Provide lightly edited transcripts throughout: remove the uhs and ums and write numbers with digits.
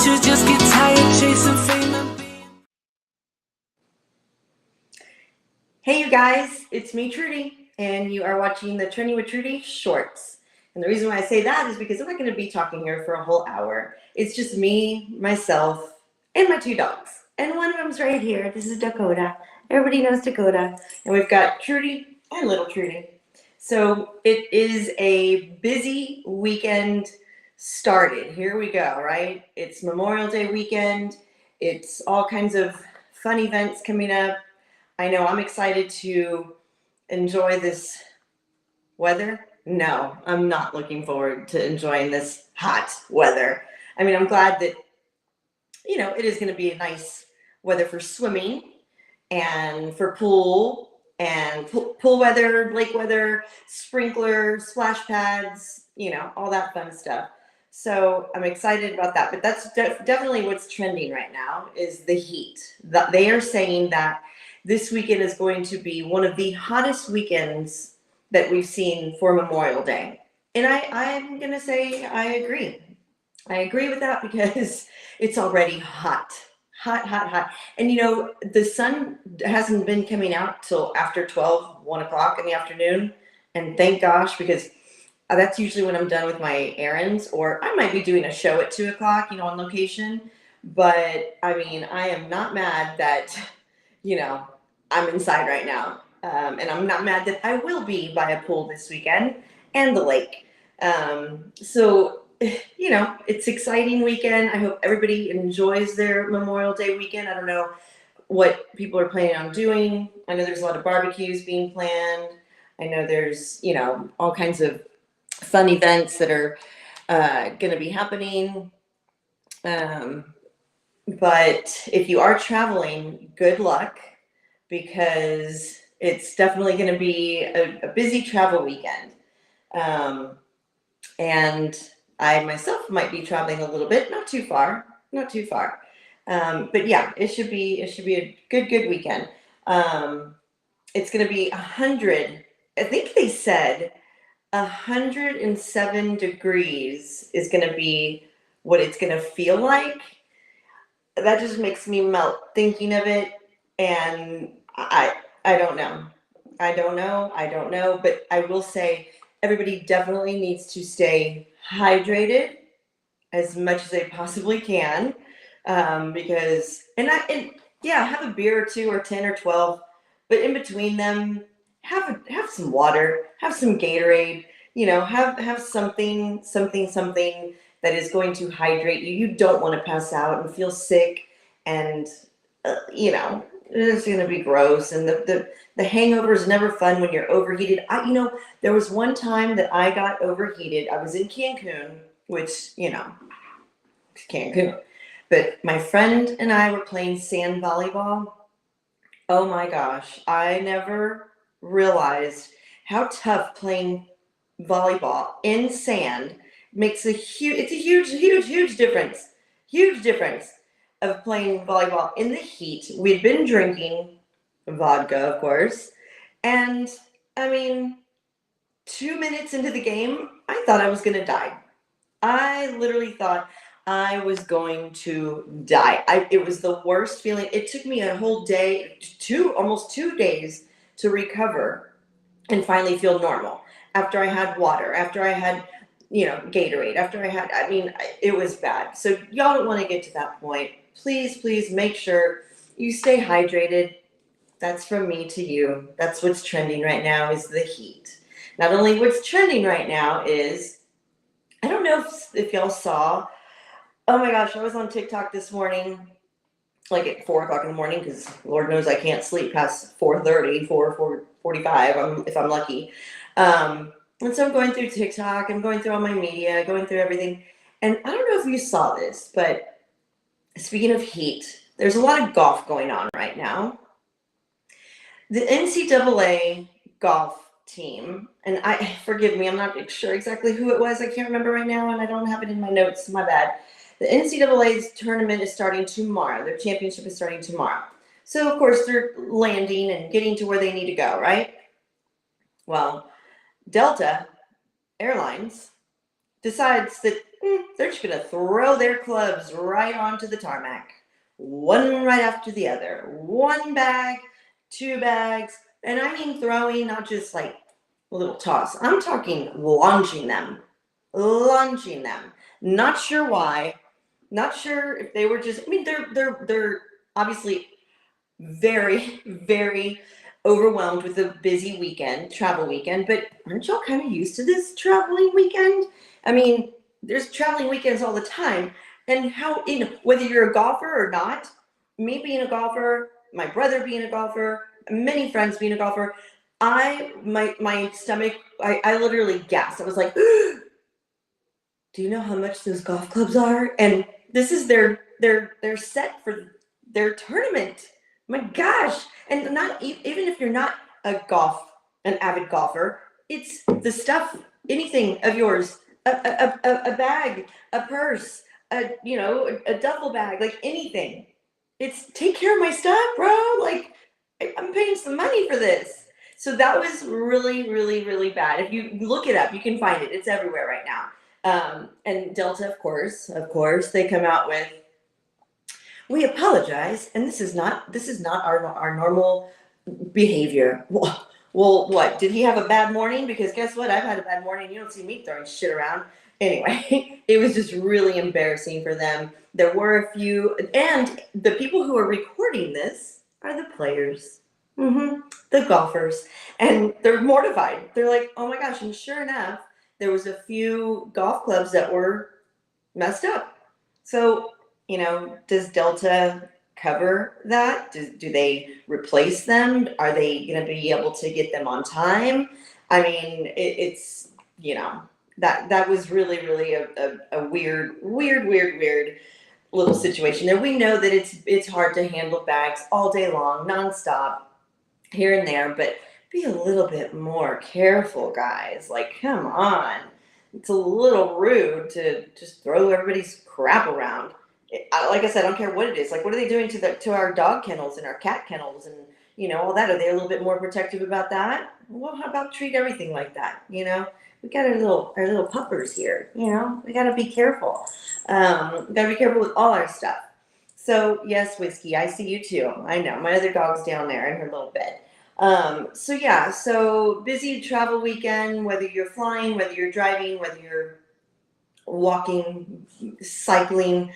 you just get tired chasing fame and being... Hey you guys, it's me Trudy, and you are watching the Trending with Trudy shorts. And the reason why I say that is because I'm not going to be talking here for a whole hour. It's just me, myself, and my two dogs. And one of them's right here. This is Dakota. Everybody knows Dakota. And we've got Trudy and little Trudy. So it is a busy weekend started. Here we go, right? It's Memorial Day weekend. It's all kinds of fun events coming up. I know I'm excited to enjoy this weather. No, I'm not looking forward to enjoying this hot weather. I mean, I'm glad that, it is going to be a nice weather for swimming and for pool and pool weather, lake weather, sprinklers, splash pads, all that fun stuff. So I'm excited about that. But that's definitely what's trending right now is the heat. They are saying that this weekend is going to be one of the hottest weekends that we've seen for Memorial Day. And I'm going to say I agree. I agree with that because it's already hot. Hot, hot, hot. And the sun hasn't been coming out till after 1 o'clock in the afternoon. And thank gosh, because that's usually when I'm done with my errands, or I might be doing a show at 2 o'clock, on location. But I mean, I am not mad that, I'm inside right now. And I'm not mad that I will be by a pool this weekend and the lake. So it's exciting weekend. I hope everybody enjoys their Memorial Day weekend. I don't know what people are planning on doing. I know there's a lot of barbecues being planned. I know there's, all kinds of fun events that are going to be happening. But if you are traveling, good luck, because it's definitely going to be a busy travel weekend. And I myself might be traveling a little bit, not too far. But yeah, it should be a good weekend. It's going to be 100. I think they said 107 degrees is going to be what it's going to feel like. That just makes me melt thinking of it. And I don't know. I don't know. But I will say everybody definitely needs to stay hydrated as much as they possibly can. Because, have a beer or two or 10 or 12, but in between them, have some water, have some Gatorade, have something that is going to hydrate you. You don't want to pass out and feel sick, and it's going to be gross. And the hangover is never fun when you're overheated. There was one time that I got overheated. I was in Cancun, which Cancun, but my friend and I were playing sand volleyball. Oh my gosh, I never realized how tough playing volleyball in sand makes a huge difference. Huge difference of playing volleyball in the heat. We'd been drinking vodka, of course. And I mean, 2 minutes into the game, I thought I was going to die. I literally thought I was going to die. It was the worst feeling. It took me a whole day, almost 2 days to recover and finally feel normal. After I had water, after I had, Gatorade, it was bad. So y'all don't want to get to that point. Please make sure you stay hydrated. That's from me to you. That's what's trending right now is the heat. Not only what's trending right now is, I don't know if y'all saw, oh my gosh, I was on TikTok this morning, like at 4 o'clock in the morning, because Lord knows I can't sleep past 4:30, 4:45, if I'm lucky. And so I'm going through TikTok, I'm going through all my media, going through everything. And I don't know if you saw this, but speaking of heat, there's a lot of golf going on right now. The NCAA golf team, and forgive me, I'm not sure exactly who it was. I can't remember right now, and I don't have it in my notes. My bad. The NCAA's tournament is starting tomorrow. Their championship is starting tomorrow. So, of course, they're landing and getting to where they need to go, right? Well, Delta Airlines decides that, they're just going to throw their clubs right onto the tarmac. One right after the other. One bag, two bags. And I mean throwing, not just like a little toss. I'm talking launching them. Launching them. Not sure why. Not sure if they were just, I mean, they're obviously very, very overwhelmed with a busy weekend, travel weekend, but aren't y'all kind of used to this traveling weekend? I mean, there's traveling weekends all the time. And how, whether you're a golfer or not, me being a golfer, my brother being a golfer, many friends being a golfer, my stomach, I literally gasped. I was like, do you know how much those golf clubs are? And this is their set for their tournament. My gosh. And not even if you're not an avid golfer, it's the stuff, anything of yours, a bag, a purse, a duffel bag, like anything. It's take care of my stuff, bro. Like I'm paying some money for this. So that was really, really, really bad. If you look it up, you can find it. It's everywhere right now. And Delta, of course, they come out with, we apologize, and this is not our normal behavior. Well, what? Did he have a bad morning? Because guess what? I've had a bad morning. You don't see me throwing shit around. Anyway, it was just really embarrassing for them. There were a few, and the people who are recording this are the players, the golfers, and they're mortified. They're like, oh my gosh, and sure enough, there was a few golf clubs that were messed up. So, does Delta cover that? Do they replace them? Are they going to be able to get them on time? I mean, it's that was really, really a weird little situation there. We know that it's hard to handle bags all day long, nonstop, here and there, but be a little bit more careful, guys. Like, come on. It's a little rude to just throw everybody's crap around. Like I said, I don't care what it is. Like, what are they doing to our dog kennels and our cat kennels and all that? Are they a little bit more protective about that? Well, how about treat everything like that? We got our little puppers here. We got to be careful. We got to be careful with all our stuff. So yes, Whiskey, I see you too. I know my other dog's down there in her little bed. So busy travel weekend, whether you're flying, whether you're driving, whether you're walking, cycling,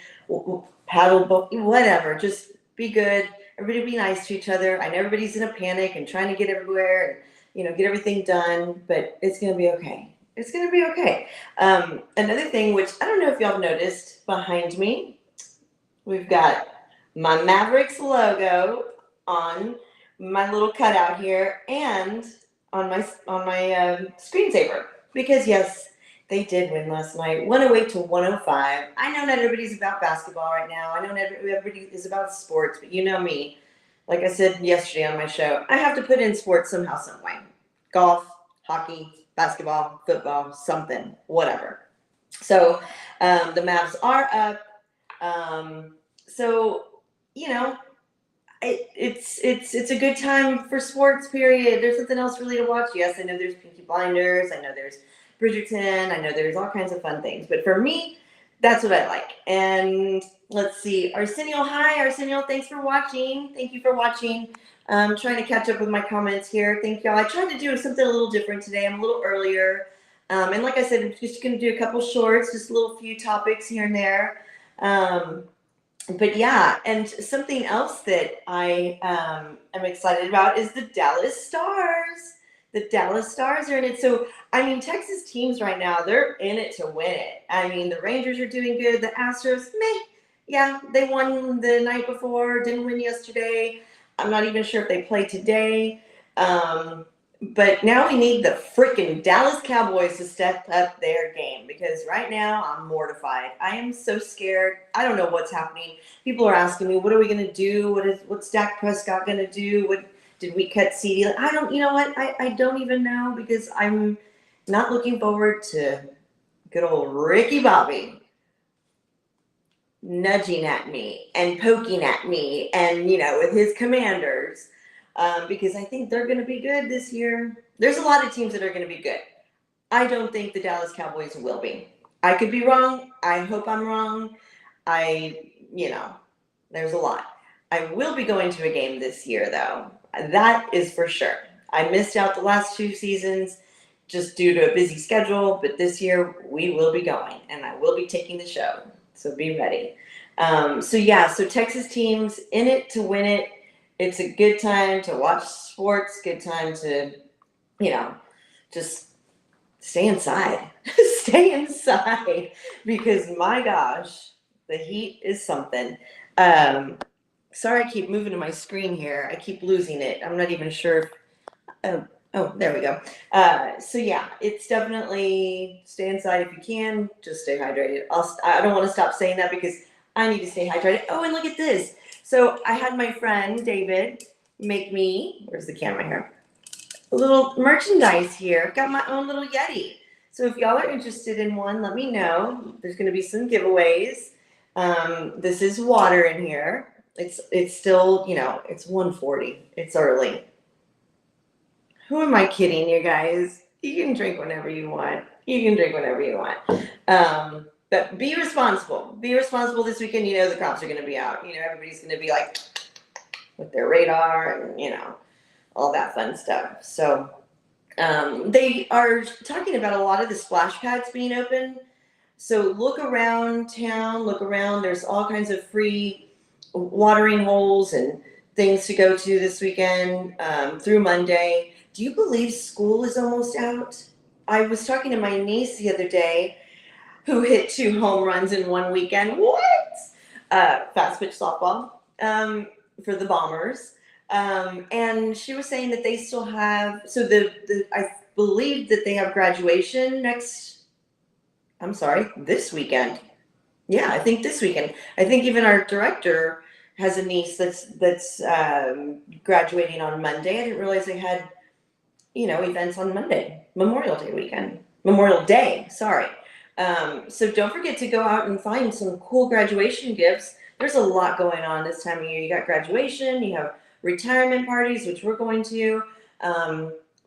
paddle boat, whatever, just be good. Everybody be nice to each other. I know everybody's in a panic and trying to get everywhere and, get everything done, but it's going to be okay. It's going to be okay. Another thing, which I don't know if y'all have noticed behind me, we've got my Mavericks logo on my little cutout here and on my screensaver, because yes, they did win last night, 108-105. I know not everybody's about basketball right now. I know not everybody is about sports, but you know me. Like I said yesterday on my show, I have to put in sports somehow, some way. Golf, hockey, basketball, football, something, whatever. So the Mavs are up. It's a good time for sports, period. There's nothing else really to watch. Yes, I know there's Pinky Blinders. I know there's Bridgerton. I know there's all kinds of fun things. But for me, that's what I like. And let's see. Arsenio, hi. Arsenio, thanks for watching. Thank you for watching. I'm trying to catch up with my comments here. Thank y'all. I tried to do something a little different today. I'm a little earlier. And like I said, I'm just going to do a couple shorts, just a little few topics here and there. But yeah, and something else that I am excited about is the Dallas Stars. The Dallas Stars are in it. So, I mean, Texas teams right now, they're in it to win it. I mean, the Rangers are doing good. The Astros, meh. Yeah, they won the night before, didn't win yesterday. I'm not even sure if they play today. But now we need the freaking Dallas Cowboys to step up their game, because right now I'm mortified. I am so scared. I don't know what's happening. People are asking me, what are we going to do? What's Dak Prescott going to do? Did we cut CD? I don't, you know what? I don't even know, because I'm not looking forward to good old Ricky Bobby nudging at me and poking at me and, with his Commanders. Because I think they're going to be good this year. There's a lot of teams that are going to be good. I don't think the Dallas Cowboys will be. I could be wrong. I hope I'm wrong. I, you know, there's a lot. I will be going to a game this year, though. That is for sure. I missed out the last 2 seasons just due to a busy schedule, but this year we will be going, and I will be taking the show. So be ready. So Texas teams in it to win it. It's a good time to watch sports. Good time to, you know, just stay inside. Stay inside because my gosh, the heat is something. Um, Sorry, I keep moving to my screen here. I keep losing it. I'm not even sure. Oh, there we go. So yeah, it's definitely stay inside if you can. Just stay hydrated. I don't want to stop saying that because I need to stay hydrated. Oh, and look at this. So I had my friend David make me. Where's the camera here? A little merchandise here. I've got my own little Yeti. So if y'all are interested in one, let me know. There's going to be some giveaways. This is water in here. It's still, it's 1:40. It's early. Who am I kidding, you guys? You can drink whenever you want. You can drink whenever you want. But be responsible. Be responsible this weekend. The cops are going to be out. Everybody's going to be like with their radar and, all that fun stuff. So they are talking about a lot of the splash pads being open. So look around town, look around. There's all kinds of free watering holes and things to go to this weekend through Monday. Do you believe school is almost out? I was talking to my niece the other day who hit 2 home runs in one weekend. What? Fast pitch softball for the Bombers. And she was saying that they still have, so I believe that they have graduation this weekend. Yeah, I think this weekend. I think even our director has a niece that's graduating on Monday. I didn't realize they had, events on Monday, Memorial Day, sorry. So don't forget to go out and find some cool graduation gifts. There's a lot going on this time of year. You got graduation, you have retirement parties, which we're going to,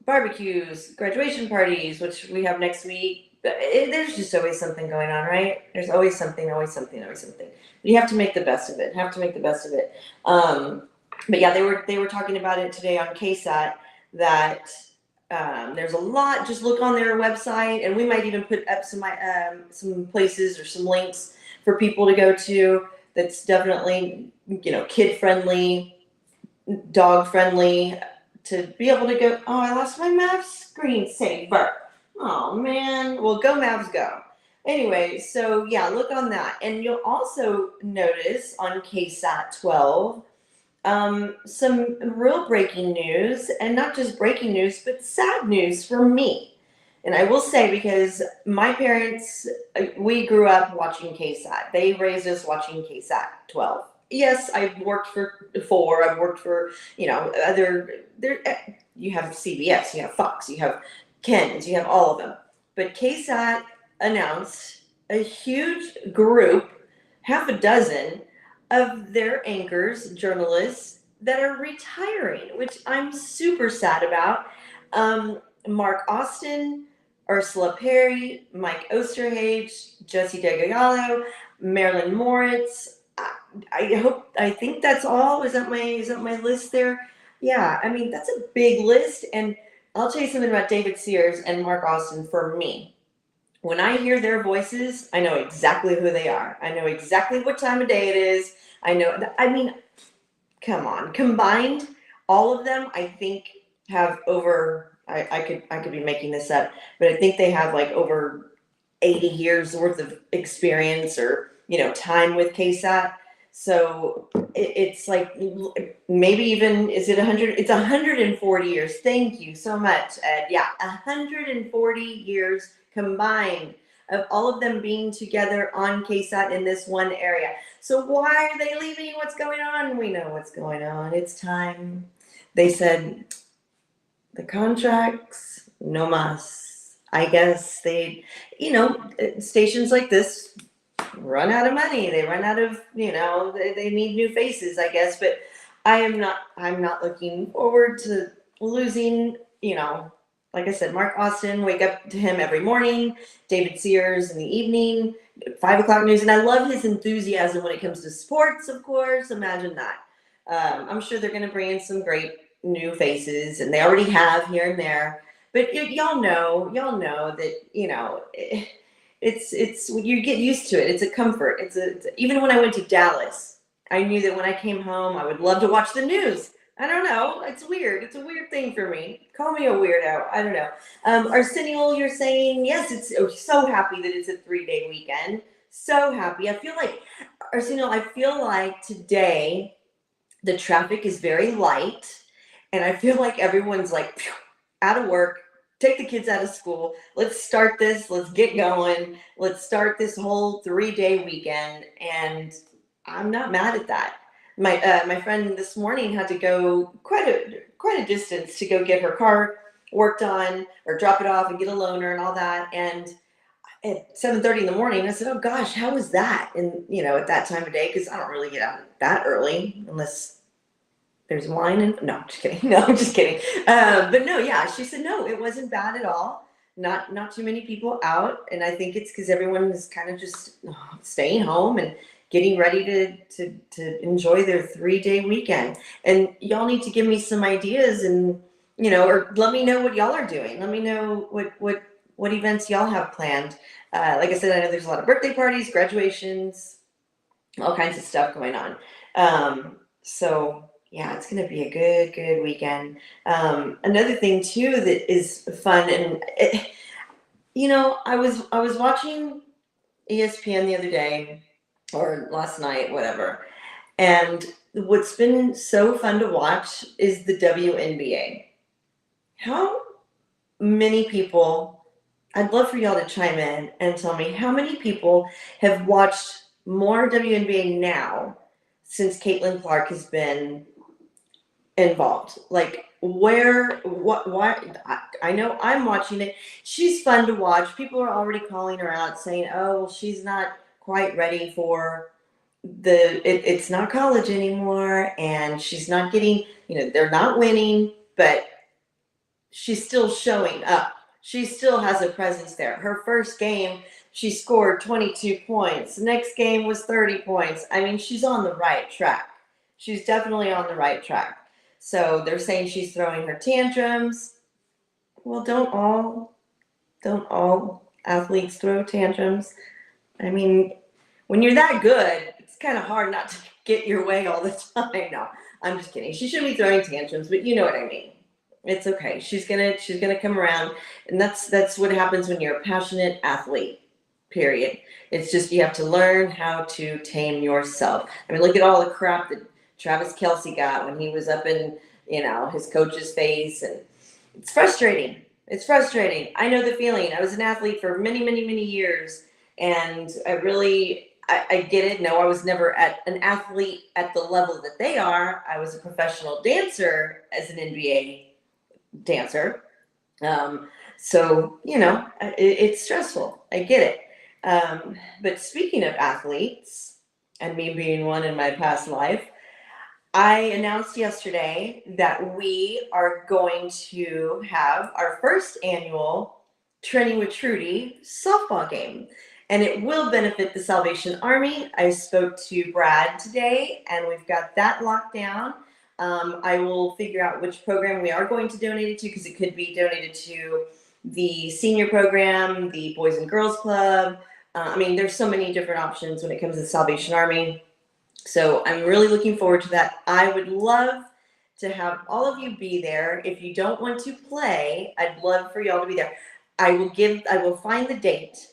barbecues, graduation parties, which we have next week. There's just always something going on, right? There's always something, always something, always something. You have to make the best of it. But yeah, they were talking about it today on KSAT that there's a lot. Just look on their website, and we might even put up some places or some links for people to go to. That's definitely kid friendly, dog friendly, to be able to go. Oh, I lost my map screensaver. Oh man. Well, go Mavs go. Anyway, so yeah, look on that, and you'll also notice on KSAT 12 some real breaking news, and not just breaking news, but sad news for me. And I will say, because my parents, we grew up watching KSAT. They raised us watching KSAT 12. Yes, I've worked for 4. I've worked for, you have CBS, you have Fox, you have Ken's, you have all of them. But KSAT announced a huge group, half a dozen, of their anchors, journalists, that are retiring, which I'm super sad about. Mark Austin, Ursula Perry, Mike Osterhage, Jesse DeGiallo, Marilyn Moritz. I think that's all. Is that my list there? Yeah, I mean, that's a big list. And I'll tell you something about David Sears and Mark Austin. For me, when I hear their voices, I know exactly who they are. I know exactly what time of day it is. Come on. Combined, all of them, I think, have over, I could be making this up, but I think they have like over 80 years worth of experience or, time with KSAT. So it's like, maybe even, is it 100? It's 140 years. Thank you so much, Ed. Yeah, 140 years combined of all of them being together on KSAT in this one area. So why are they leaving? What's going on? We know what's going on. It's time. They said the contracts, no mas. I guess stations like this run out of money. They run out of, they need new faces, I guess. But I'm not looking forward to losing, like I said, Mark Austin, wake up to him every morning, David Sears in the evening, 5 o'clock news. And I love his enthusiasm when it comes to sports, of course. Imagine that. I'm sure they're going to bring in some great new faces, and they already have here and there. But y'all know that, it's you get used to it. It's a comfort. Even when I went to Dallas, I knew that when I came home, I would love to watch the news. I don't know. It's weird. It's a weird thing for me. Call me a weirdo. I don't know. Arsenio, you're saying yes. So happy that it's a 3-day weekend. So happy. I feel like Arsenio. I feel like today the traffic is very light, and I feel like everyone's like phew, out of work. Take the kids out of school. Let's start this. Let's get going. Let's start this whole 3-day weekend, and I'm not mad at that. My friend this morning had to go quite a distance to go get her car worked on or drop it off and get a loaner and all that. And at 7:30 in the morning, I said, "Oh gosh, how was that?" And at that time of day, because I don't really get out that early unless there's wine. And no, I'm just kidding. No, I'm just kidding. But no, yeah, she said no, it wasn't bad at all. Not too many people out, and I think it's because everyone is kind of just staying home and getting ready to enjoy their 3-day weekend. And y'all need to give me some ideas, and or let me know what y'all are doing. Let me know what events y'all have planned. Like I said, I know there's a lot of birthday parties, graduations, all kinds of stuff going on. So yeah, it's going to be a good weekend. Another thing too that is fun, and I was watching ESPN the other day or last night, whatever. And what's been so fun to watch is the WNBA. How many people, I'd love for y'all to chime in and tell me how many people have watched more WNBA now since Caitlin Clark has been involved. Like why I know I'm watching it. She's fun to watch. People are already calling her out saying, oh, well, she's not quite ready for it's not college anymore, and she's not getting, they're not winning, but she's still showing up. She still has a presence there. Her first game, she scored 22 points. The next game was 30 points. I mean, she's on the right track. She's definitely on the right track. So they're saying she's throwing her tantrums. Well, don't all athletes throw tantrums? I mean, when you're that good, it's kind of hard not to get your way all the time. No, I'm just kidding. She shouldn't be throwing tantrums, but you know what I mean. It's okay. She's gonna come around, and that's what happens when you're a passionate athlete. Period. It's just you have to learn how to tame yourself. I mean, look at all the crap that Travis Kelce got when he was up in his coach's face, and it's frustrating. It's frustrating. I know the feeling. I was an athlete for many, many, many years, and I get it. No, I was never an athlete at the level that they are. I was a professional dancer as an NBA dancer. So, it's stressful. I get it. But speaking of athletes, and me being one in my past life, I announced yesterday that we are going to have our first annual Training with Trudy softball game, and it will benefit the Salvation Army. I spoke to Brad today, and we've got that locked down. I will figure out which program we are going to donate it to, because it could be donated to the senior program, the Boys and Girls Club. I mean, there's so many different options when it comes to the Salvation Army. So I'm really looking forward to that. I would love to have all of you be there. If you don't want to play, I'd love for y'all to be there. I will find the date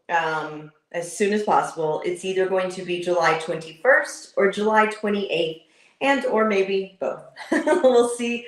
as soon as possible. It's either going to be July 21st or July 28th, and or maybe both. We'll see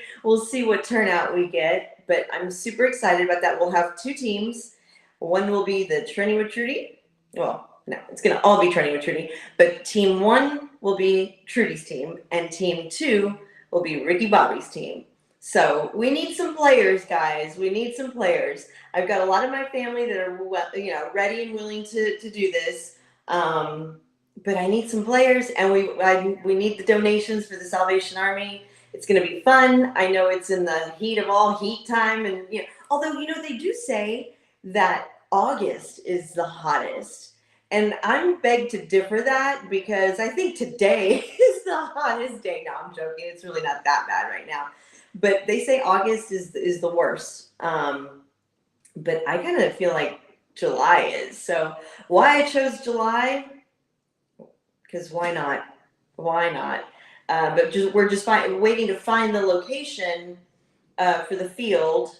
what turnout we get, but I'm super excited about that. We'll have 2 teams. One will be the Training with Trudy. Well, no, it's going to all be Training with Trudy, but team 1 will be Trudy's team, and team 2 will be Ricky Bobby's team. So we need some players, guys. We need some players. I've got a lot of my family that are ready and willing to do this. But I need some players, and we need the donations for the Salvation Army. It's going to be fun. I know it's in the heat of all heat time, and Although, they do say that August is the hottest. And I'm begged to differ that because I think today is the hottest day. No, I'm joking. It's really not that bad right now. But they say August is the worst. But I kind of feel like July is. So why I chose July? Because why not? Why not? But we're just waiting to find the location for the field,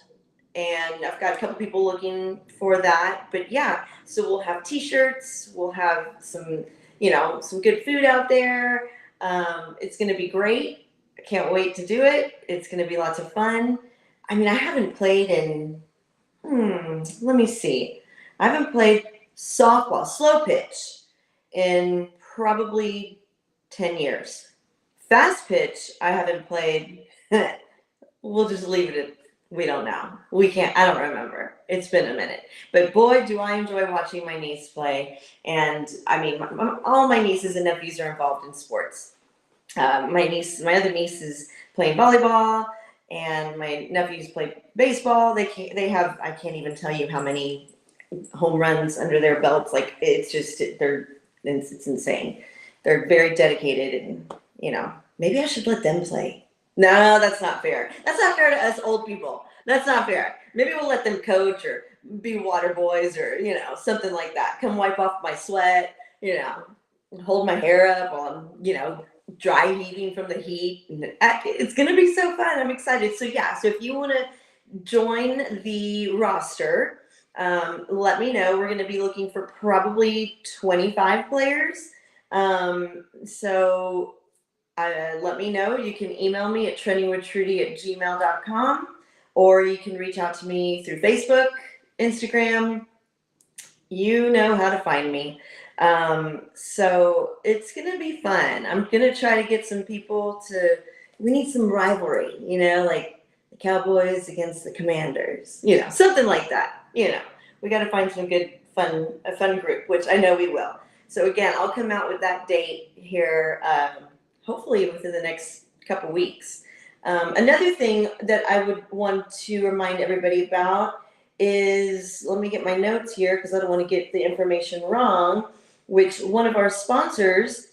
and I've got a couple people looking for that. But yeah, so we'll have T-shirts, we'll have some good food out there. It's going to be great. I can't wait to do it. It's going to be lots of fun. I mean, I haven't played in. Let me see. I haven't played softball, slow pitch, in probably 10 years. Fast pitch, I haven't played. We'll just leave it at we don't know. We can't, I don't remember. It's been a minute. But boy, do I enjoy watching my niece play. And I mean, all my nieces and nephews are involved in sports. My other niece is playing volleyball, and my nephews play baseball. I can't even tell you how many home runs under their belts. Like, it's insane. They're very dedicated, and maybe I should let them play. No, that's not fair. That's not fair to us old people. That's not fair. Maybe we'll let them coach or be water boys or, something like that. Come wipe off my sweat, hold my hair up while I'm, dry heaving from the heat. It's going to be so fun. I'm excited. So yeah, so if you want to join the roster, let me know. We're going to be looking for probably 25 players. So let me know. You can email me at trendingwithtrudy@gmail.com, or you can reach out to me through Facebook, Instagram. You know how to find me. So it's going to be fun. I'm going to try to get some people we need some rivalry, like the Cowboys against the Commanders, something like that. We got to find some good a fun group, which I know we will. So again, I'll come out with that date here, hopefully within the next couple weeks. Another thing that I would want to remind everybody about is, let me get my notes here because I don't want to get the information wrong, which one of our sponsors,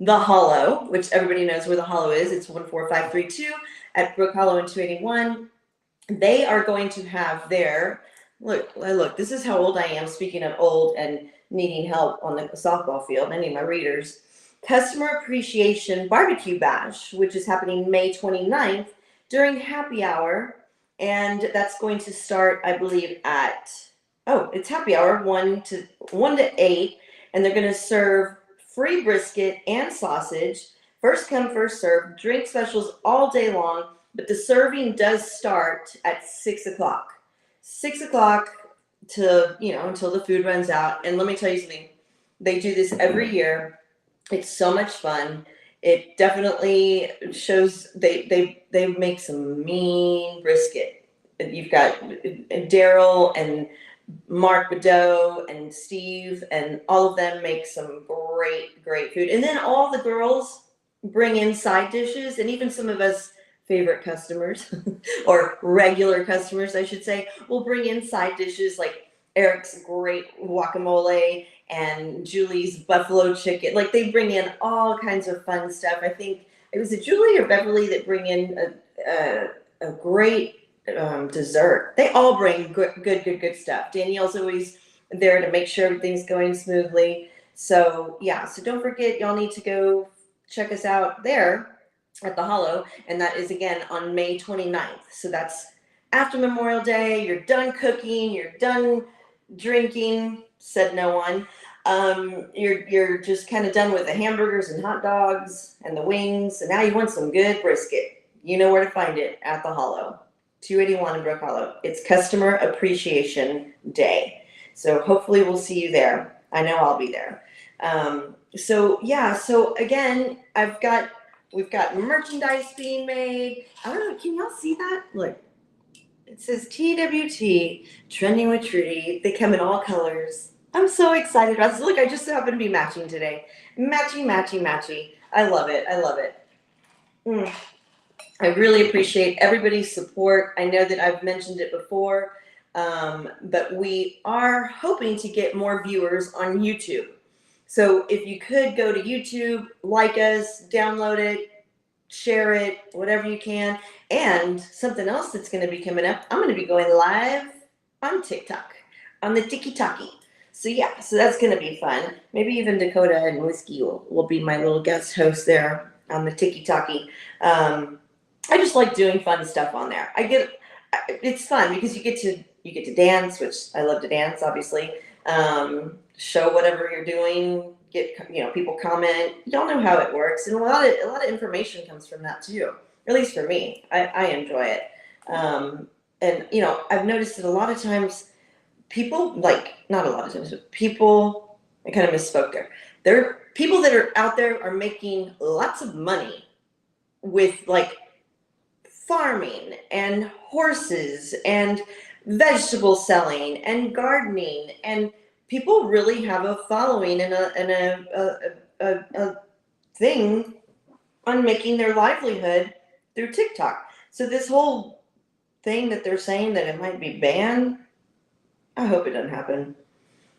The Hollow, which everybody knows where The Hollow is. It's 14532 at Brook Hollow and 281. They are going to have look, this is how old I am, speaking of old and needing help on the softball field. I need my readers. Customer Appreciation Barbecue Bash, which is happening May 29th during happy hour. And that's going to start, I believe, it's happy hour, 1 to 8. And they're going to serve free brisket and sausage. First come, first serve. Drink specials all day long. But the serving does start at 6 o'clock. 6 o'clock to, until the food runs out. And let me tell you something. They do this every year. It's so much fun. It definitely shows they make some mean brisket. You've got Daryl and Mark Badeau and Steve, and all of them make some great food. And then all the girls bring in side dishes, and even some of us favorite customers or regular customers, I should say, will bring in side dishes like Eric's great guacamole and Julie's buffalo chicken. Like, they bring in all kinds of fun stuff. I think it was Julie or Beverly that bring in a great dessert. They all bring good stuff. Danielle's always there to make sure everything's going smoothly. So yeah, so don't forget, y'all need to go check us out there at the Hollow, and that is again on May 29th. So that's after Memorial Day. You're done cooking, you're done drinking, said no one. You're just kind of done with the hamburgers and hot dogs and the wings, and now you want some good brisket. You know where to find it, at the Hollow, 281 in Brook Hollow. It's Customer Appreciation Day. So hopefully we'll see you there. I know I'll be there. So again, we've got merchandise being made. I don't know, can y'all see that? Look, it says TWT, Trending with Trudy. They come in all colors. I'm so excited about this. Look, I just happen to be matching today. Matchy. I love it. I really appreciate everybody's support. I know that I've mentioned it before, but we are hoping to get more viewers on YouTube. So if you could go to YouTube, like us, download it, share it, whatever you can. And something else that's going to be coming up, I'm going to be going live on TikTok, on the TikTok. So yeah, so that's going to be fun. Maybe even Dakota and Whiskey will be my little guest host there on the TikTok. I just like doing fun stuff on there. It's fun because you get to dance, which I love to dance, obviously. Show whatever you're doing. Get people comment. Y'all know how it works, and a lot of information comes from that too. At least for me, I enjoy it. And I've noticed that a lot of times people, like, not a lot of times, but people, I kind of misspoke there. There are people that are out there are making lots of money with like farming and horses and vegetable selling and gardening, and people really have a following and a thing on making their livelihood through TikTok. So this whole thing that they're saying that it might be banned, I hope it doesn't happen.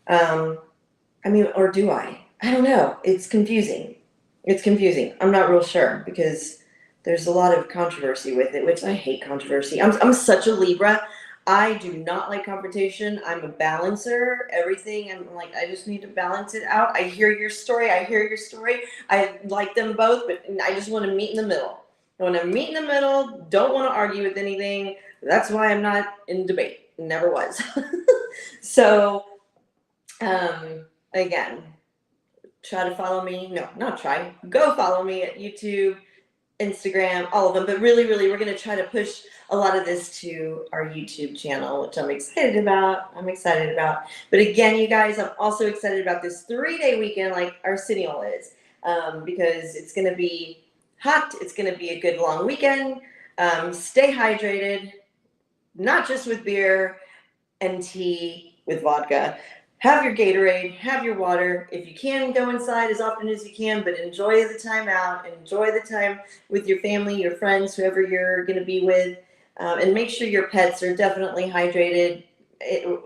Or do I? I don't know. It's confusing. I'm not real sure because there's a lot of controversy with it, which I hate controversy. I'm such a Libra. I do not like confrontation. I'm a balancer. Everything, I'm like, I just need to balance it out. I hear your story. I like them both, but I just want to meet in the middle. I want to meet in the middle. Don't want to argue with anything. That's why I'm not in debate. Never was. So, again, try to follow me. No, not try. Go follow me at YouTube, Instagram, all of them. But really, really, we're going to try to push a lot of this to our YouTube channel, which I'm excited about. But again, you guys, I'm also excited about this 3-day weekend like Arsenio is, because it's going to be hot. It's going to be a good long weekend. Stay hydrated, not just with beer and tea with vodka. Have your Gatorade, have your water. If you can, go inside as often as you can, but enjoy the time out. Enjoy the time with your family, your friends, whoever you're going to be with. And make sure your pets are definitely hydrated,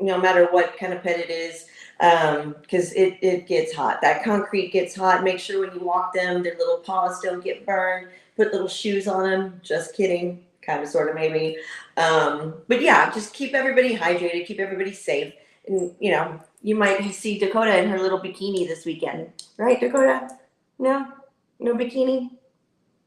no matter what kind of pet it is, because it gets hot. That concrete gets hot. Make sure when you walk them, their little paws don't get burned. Put little shoes on them. Just kidding. Kind of, sort of, maybe. But yeah, just keep everybody hydrated. Keep everybody safe. And, you might see Dakota in her little bikini this weekend. Right, Dakota? No? No bikini?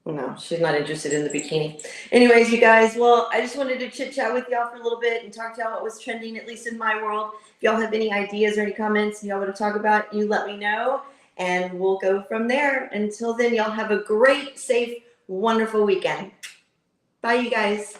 No, she's not interested in the bikini. Anyways, you guys, well, I just wanted to chit chat with y'all for a little bit and talk to y'all what was trending, at least in my world. If y'all have any ideas or any comments y'all want to talk about, you let me know, and we'll go from there. Until then, y'all have a great, safe, wonderful weekend. Bye, you guys.